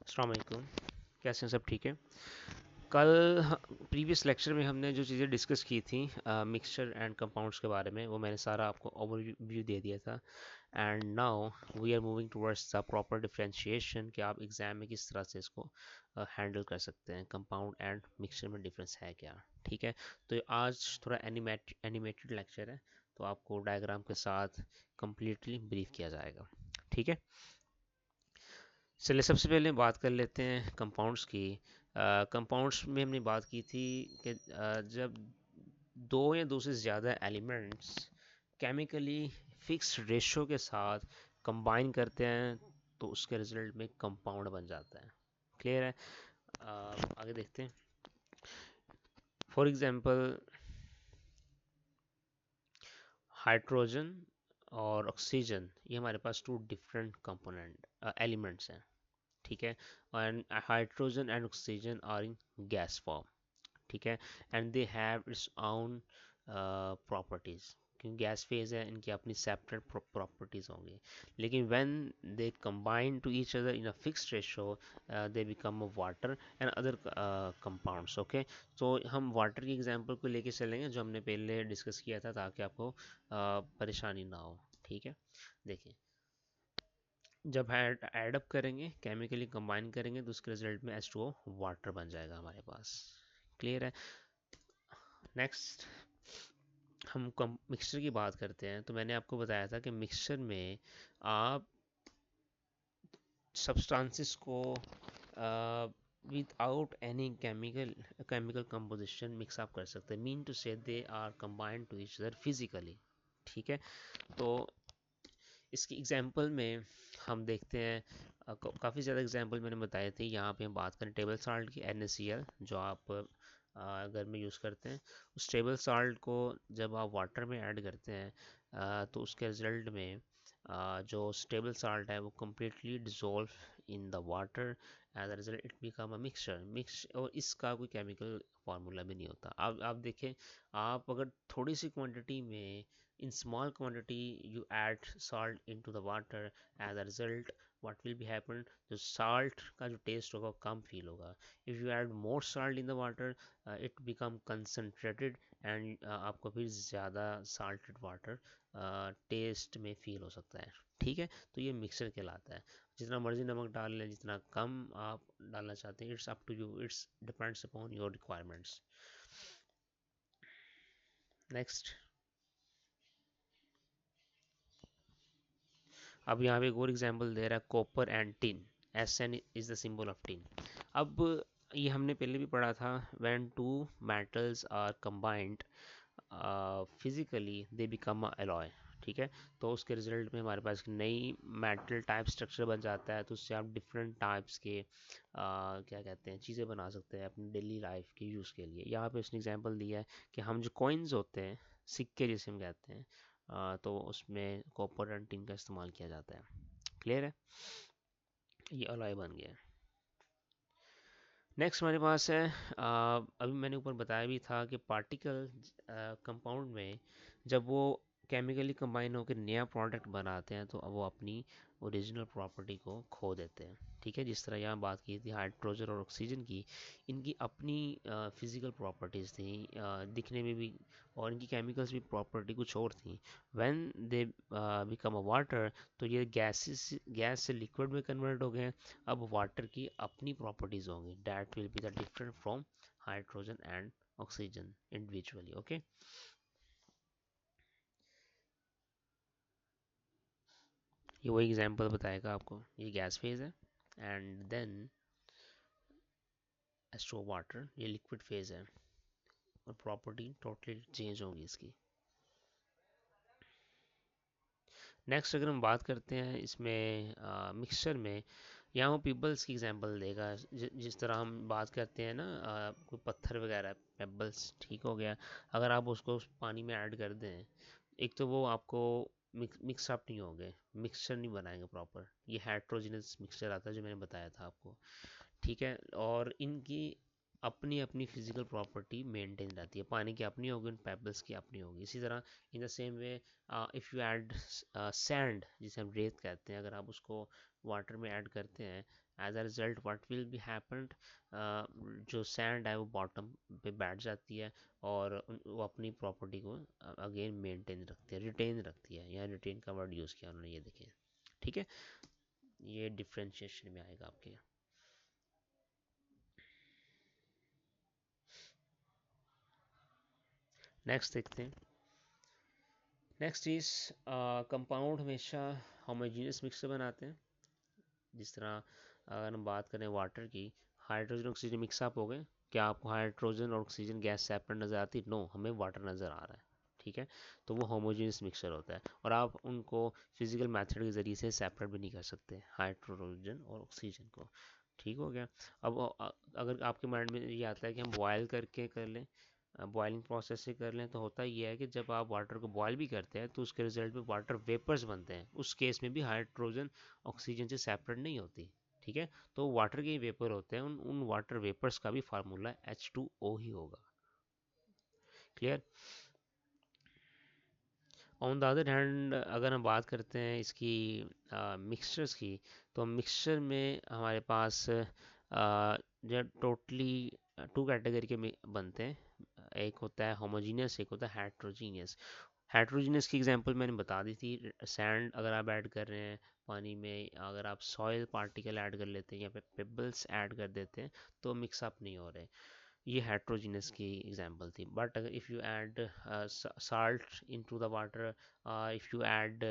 अस्सलाम वालेकुम। कैसे हैं सब? ठीक है। कल प्रीवियस लेक्चर में हमने जो चीज़ें डिस्कस की थी मिक्सचर एंड कंपाउंड्स के बारे में, वो मैंने सारा आपको ओवरव्यू दे दिया था। And now we are moving towards the proper differentiation कि आप एग्जाम में किस तरह से इसको हैंडल कर सकते हैं, कंपाउंड एंड मिक्सचर में डिफरेंस है क्या। ठीक है। तो आज थोड़ा एनिमेटेड लेक्चर है, तो आपको डायग्राम के साथ कंप्लीटली ब्रीफ किया जाएगा। ठीक है। चलिए सबसे पहले बात कर लेते हैं कंपाउंड्स की। कंपाउंड्स में हमने बात की थी कि जब दो या दो से ज़्यादा एलिमेंट्स केमिकली फिक्स रेशो के साथ कंबाइन करते हैं तो उसके रिजल्ट में कंपाउंड बन जाता है। क्लियर है? आगे देखते हैं। फॉर एग्जांपल हाइड्रोजन और ऑक्सीजन, ये हमारे पास टू डिफरेंट कंपोनेंट एलिमेंट्स हैं। ठीक है। And hydrogen and oxygen are in gas form. ठीक है। And they have its own properties. क्योंकि गैस फेज है, इनकी अपनी सेपरेट प्रॉपर्टीज होंगी। लेकिन when they combine to each other in a fixed ratio they become a water and other compounds. Okay. तो हम वाटर की एग्जांपल को लेके चलेंगे जो हमने पहले डिस्कस किया था, ताकि आपको परेशानी ना हो। ठीक है। देखिए, जब ऐड अप करेंगे, केमिकली कंबाइन करेंगे, तो उसके रिजल्ट में H2O वाटर बन जाएगा हमारे पास। क्लियर है? नेक्स्ट हम मिक्सचर की बात करते हैं। तो मैंने आपको बताया था कि मिक्सचर में आप सब्सटेंसेस को without any chemical composition mix up कर सकते हैं। Mean to say they are combined to each other physically. ठीक है। तो इसकी एग्जांपल में हम देखते हैं, काफ़ी ज़्यादा एग्जांपल मैंने बताए थे। यहाँ पे हम बात करें टेबल साल्ट की, NaCl, जो आप घर में यूज़ करते हैं। उस टेबल साल्ट को जब आप वाटर में ऐड करते हैं तो उसके रिजल्ट में जो टेबल साल्ट है वो completely dissolve in the water. As a result it become a mix, और इसका कोई केमिकल फार्मूला भी नहीं होता। आप देखें, आप अगर थोड़ी सी क्वांटिटी में, in small quantity, you add salt into the water, as a result what will be happen, जो salt का जो टेस्ट होगा वो कम फील होगा। if you add more salt in the water, it become concentrated and आपको फिर ज़्यादा salted water test में फील हो सकता है। ठीक है। तो ये मिक्सर कहलाता है। जितना मर्जी नमक डाल लें, जितना कम आप डालना चाहते हैं, it's up to you, it's depends upon your requirements. Next, अब यहाँ पे एक और एग्जांपल दे रहा है, copper and tin. Sn is the symbol of tin. अब ये हमने पहले भी पढ़ा था, when two metals are combined physically they become a alloy. ठीक है। तो उसके रिजल्ट में हमारे पास नई मेटल टाइप स्ट्रक्चर बन जाता है। तो उससे आप डिफरेंट टाइप्स के क्या कहते हैं, चीज़ें बना सकते हैं अपनी डेली लाइफ के यूज़ के लिए। यहाँ पे उसने एग्जांपल दिया है कि हम जो कॉइन्स होते हैं, सिक्के जिसे हम कहते हैं, तो उसमें कॉपर एंड टिन का इस्तेमाल किया जाता है। क्लियर है? ये अलॉय बन गया। नेक्स्ट हमारे पास है, अभी मैंने ऊपर बताया भी था कि पार्टिकल कंपाउंड में जब वो केमिकली कंबाइन होकर नया प्रोडक्ट बनाते हैं तो अब वो अपनी ओरिजिनल प्रॉपर्टी को खो देते हैं। ठीक है। जिस तरह यहाँ बात की थी हाइड्रोजन और ऑक्सीजन की, इनकी अपनी फिजिकल प्रॉपर्टीज़ थी, दिखने में भी, और इनकी केमिकल्स भी प्रॉपर्टी कुछ और थी। When they become a water, तो ये गैस से लिक्विड में कन्वर्ट हो गए। अब वाटर की अपनी प्रॉपर्टीज होंगी, that will be the different from hydrogen and oxygen individually. Okay. ये वही एग्जांपल बताएगा आपको। ये गैस फेज है, एंड देन H2O वाटर, ये लिक्विड फेज है, और प्रॉपर्टी टोटली चेंज होगी इसकी। नेक्स्ट अगर हम बात करते हैं इसमें मिक्सचर में, यहाँ वो पीपल्स की एग्जांपल देगा। जिस तरह हम बात करते हैं ना, कोई पत्थर वगैरह, पेबल्स, ठीक हो गया। अगर आप उसको उस पानी में ऐड कर दें, एक तो वो आपको मिक्स अप नहीं होंगे, मिक्सचर नहीं बनाएंगे प्रॉपर। ये हेट्रोजिनस मिक्सचर आता है जो मैंने बताया था आपको। ठीक है। और इनकी अपनी अपनी फिजिकल प्रॉपर्टी मेंटेन रहती है। पानी की अपनी होगी, पेबल्स की अपनी होगी। इसी तरह in the same way, if you add sand, जिसे हम रेत कहते हैं, अगर आप उसको वाटर में ऐड करते हैं as a result what will be happened, जो सैंड है वो बॉटम पे बैठ जाती है और वो अपनी प्रॉपर्टी को अगेन मेंटेन रखती है, रिटेन रखती है। यहाँ रिटेन का वर्ड यूज़ किया उन्होंने, ये देखिए। ठीक है, ये डिफ्रेंशिएशन में आएगा आपके। नेक्स्ट देखते हैं। नेक्स्ट इज कंपाउंड हमेशा होमोजीनियस मिक्सचर बनाते हैं। जिस तरह अगर हम बात करें वाटर की, हाइड्रोजन ऑक्सीजन मिक्सअप हो गए, क्या आपको हाइड्रोजन और ऑक्सीजन गैस सेपरेट नज़र आती है? नो, हमें वाटर नज़र आ रहा है। ठीक है, तो वो होमोजीनियस मिक्सचर होता है और आप उनको फिजिकल मेथड के ज़रिए से सेपरेट भी नहीं कर सकते, हाइड्रोजन और ऑक्सीजन को। ठीक हो गया। अब अगर आपके माइंड में ये आता है कि हम बॉयल करके कर लें, बॉइलिंग प्रोसेस से कर लें, तो होता ये है कि जब आप वाटर को बॉयल भी करते हैं तो उसके रिजल्ट में वाटर वेपर्स बनते हैं। उस केस में भी हाइड्रोजन ऑक्सीजन से सेपरेट नहीं होती। ठीक है, तो वाटर के वेपर होते हैं, उन वाटर वेपर्स का भी फार्मूला H2O ही होगा। Clear? On the other hand अगर हम बात करते हैं इसकी मिक्सचर्स की, तो मिक्सचर में हमारे पास जो टोटली टू कैटेगरी के बनते हैं। एक होता है होमोजीनियस, एक होता है हेट्रोजीनियस। हेट्रोजीनियस की एग्जांपल मैंने बता दी थी। सैंड अगर आप ऐड कर रहे हैं पानी में, अगर आप सॉइल पार्टिकल ऐड कर लेते हैं या फिर पेबल्स ऐड कर देते हैं, तो मिक्सअप नहीं हो रहे। ये हेट्रोजीनियस की एग्जांपल थी। बट अगर if you add salt into the water, if you add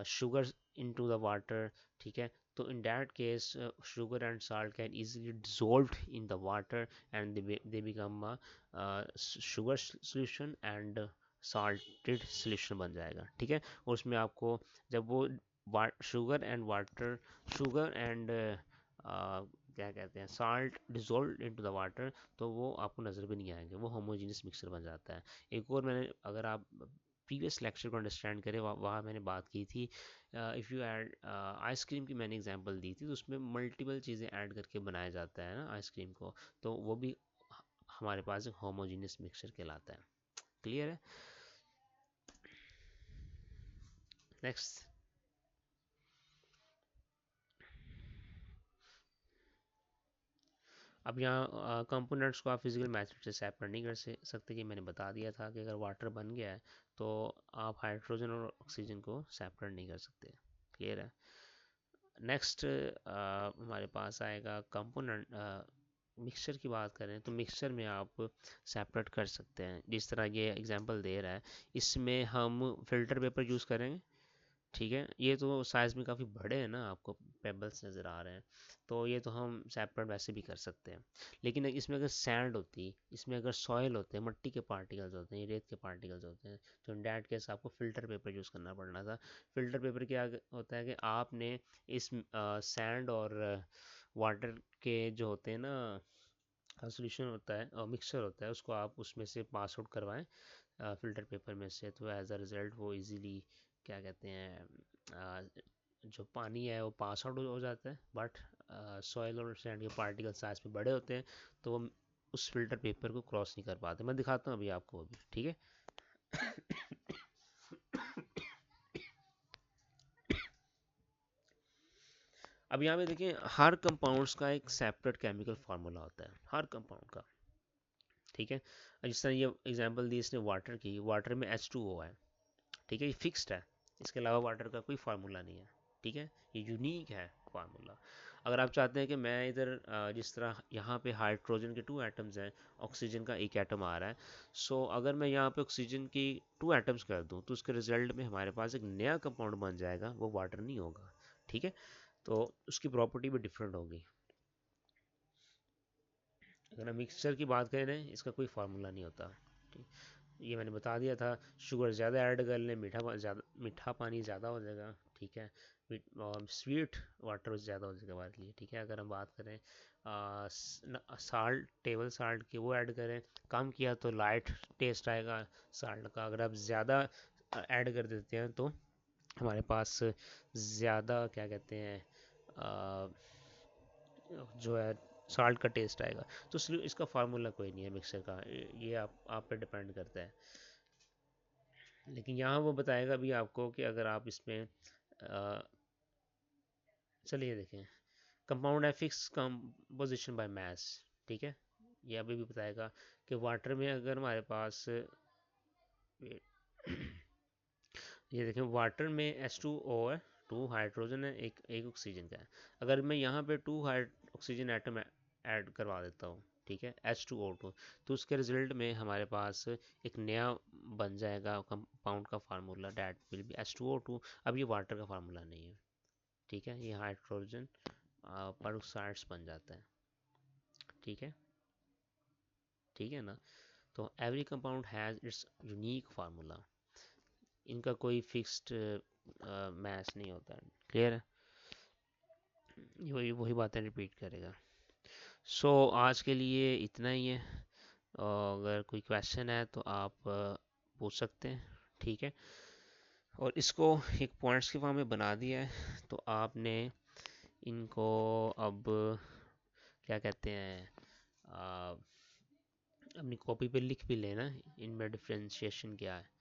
sugar into the water, ठीक है, तो in that case sugar and salt can easily dissolved in the water and they become a sugar solution and salted solution बन जाएगा। ठीक है, और उसमें आपको जब वो sugar and water, sugar and क्या कहते हैं, salt dissolve into the water, तो वो आपको नज़र भी नहीं आएंगे, वो होमोजीनियस मिक्सचर बन जाता है। एक और मैंने, अगर आप प्रीवियस लेक्चर को अंडरस्टैंड करें, वहाँ मैंने बात की थी, इफ़ यू ऐड आइसक्रीम की मैंने एग्जांपल दी थी, तो उसमें मल्टीपल चीज़ें ऐड करके बनाया जाता है ना आइसक्रीम को, तो वो भी हमारे पास एक होमोजीनियस मिक्सचर कहलाता है। क्लियर है? नेक्स्ट, अब यहाँ कंपोनेंट्स को आप फिजिकल मेथड से सेपरेट नहीं कर सकते, कि मैंने बता दिया था कि अगर वाटर बन गया है तो आप हाइड्रोजन और ऑक्सीजन को सेपरेट नहीं कर सकते। क्लियर है? नेक्स्ट हमारे पास आएगा कंपोनेंट। मिक्सचर की बात करें तो मिक्सचर में आप सेपरेट कर सकते हैं, जिस तरह ये एग्जांपल दे रहा है, इसमें हम फिल्टर पेपर यूज़ करेंगे। ठीक है, ये तो साइज़ में काफ़ी बड़े हैं ना, आपको पेबल्स नज़र आ रहे हैं, तो ये तो हम सेपरेट वैसे भी कर सकते हैं। लेकिन इसमें अगर सैंड होती, इसमें अगर सॉयल होते हैं, मिट्टी के पार्टिकल्स होते हैं, रेत के पार्टिकल्स होते हैं, तो इन डैट केस आपको फ़िल्टर पेपर यूज़ करना पड़ना था। फ़िल्टर पेपर क्या होता है कि आपने इस सैंड और वाटर के जो होते हैं ना, सोल्यूशन होता है और मिक्सचर होता है, उसको आप उसमें से पास आउट करवाएं फ़िल्टर पेपर में से, तो एज अ रिज़ल्ट वो इजीली, क्या कहते हैं, जो पानी है वो पास आउट हो जाता है। बट सॉइल और सैंड के पार्टिकल साइज में बड़े होते हैं, तो वो उस फिल्टर पेपर को क्रॉस नहीं कर पाते। मैं दिखाता हूँ अभी आपको अभी। ठीक है, अब यहाँ पे देखिए, हर कंपाउंड्स का एक सेपरेट केमिकल फार्मूला होता है, हर कंपाउंड का। ठीक है, जिस तरह ये एग्जांपल दी इसने वाटर की, वाटर में H2O है। ठीक है, ये फिक्स्ड है, इसके अलावा वाटर का कोई फार्मूला नहीं है। ठीक है, ये यूनिक है फार्मूला। अगर आप चाहते हैं कि मैं इधर जिस तरह यहाँ पे हाइड्रोजन के 2 एटम्स हैं, ऑक्सीजन का 1 एटम आ रहा है, सो अगर मैं यहाँ पे ऑक्सीजन की 2 एटम्स कर दूँ, तो उसके रिजल्ट में हमारे पास एक नया कंपाउंड बन जाएगा, वो वाटर नहीं होगा। ठीक है, तो उसकी प्रॉपर्टी भी डिफरेंट होगी। अगर हम मिक्सचर की बात करें, इसका कोई फार्मूला नहीं होता। ठीक, ये मैंने बता दिया था। शुगर ज़्यादा ऐड कर लें, मीठा पानी ज़्यादा हो जाएगा। ठीक है, और स्वीट वाटर ज़्यादा हो जाएगा हमारे लिए। ठीक है, अगर हम बात करें साल्ट, टेबल साल्ट की, वो ऐड करें, कम किया तो लाइट टेस्ट आएगा साल्ट का। अगर आप ज़्यादा ऐड कर देते हैं तो हमारे पास ज़्यादा, क्या कहते हैं, जो है साल्ट का टेस्ट आएगा। तो इसलिए इसका फार्मूला कोई नहीं है मिक्सर का, ये आप पे डिपेंड करता है। लेकिन यहाँ वो बताएगा भी आपको कि अगर आप इसमें चलिए देखें, कंपाउंड है फिक्स कंपोजिशन बाय मास, ठीक है। ये अभी भी बताएगा कि वाटर में अगर हमारे पास ये देखें वाटर में H2O है, 2 हाइड्रोजन है, एक ऑक्सीजन का है। अगर मैं यहाँ पे 2 ऑक्सीजन एटम ऐड करवा देता हूँ, ठीक है, H2O2, तो उसके रिजल्ट में हमारे पास एक नया बन जाएगा कंपाउंड का formula, that will be H2O2। अब ये वाटर का फार्मूला नहीं है, ठीक है, ये हाइड्रोजन परऑक्साइड्स बन जाता है, ठीक है, ठीक है ना। तो every compound has its unique formula, इनका कोई फिक्स्ड मैच नहीं होता है, क्लियर है। वही वही बातें रिपीट करेगा। आज के लिए इतना ही है, और अगर कोई क्वेश्चन है तो आप पूछ सकते हैं, ठीक है। और इसको एक पॉइंट्स के फॉर्म में बना दिया है, तो आपने इनको अब क्या कहते हैं, आ, अपनी कॉपी पे लिख भी लेना इनमें डिफ्रेंशिएशन क्या है।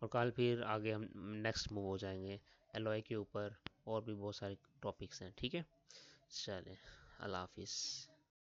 और कल फिर आगे हम नेक्स्ट मूव हो जाएंगे एलॉय के ऊपर, और भी बहुत सारे टॉपिक्स हैं, ठीक है। चलें, अल्लाह हाफिज़।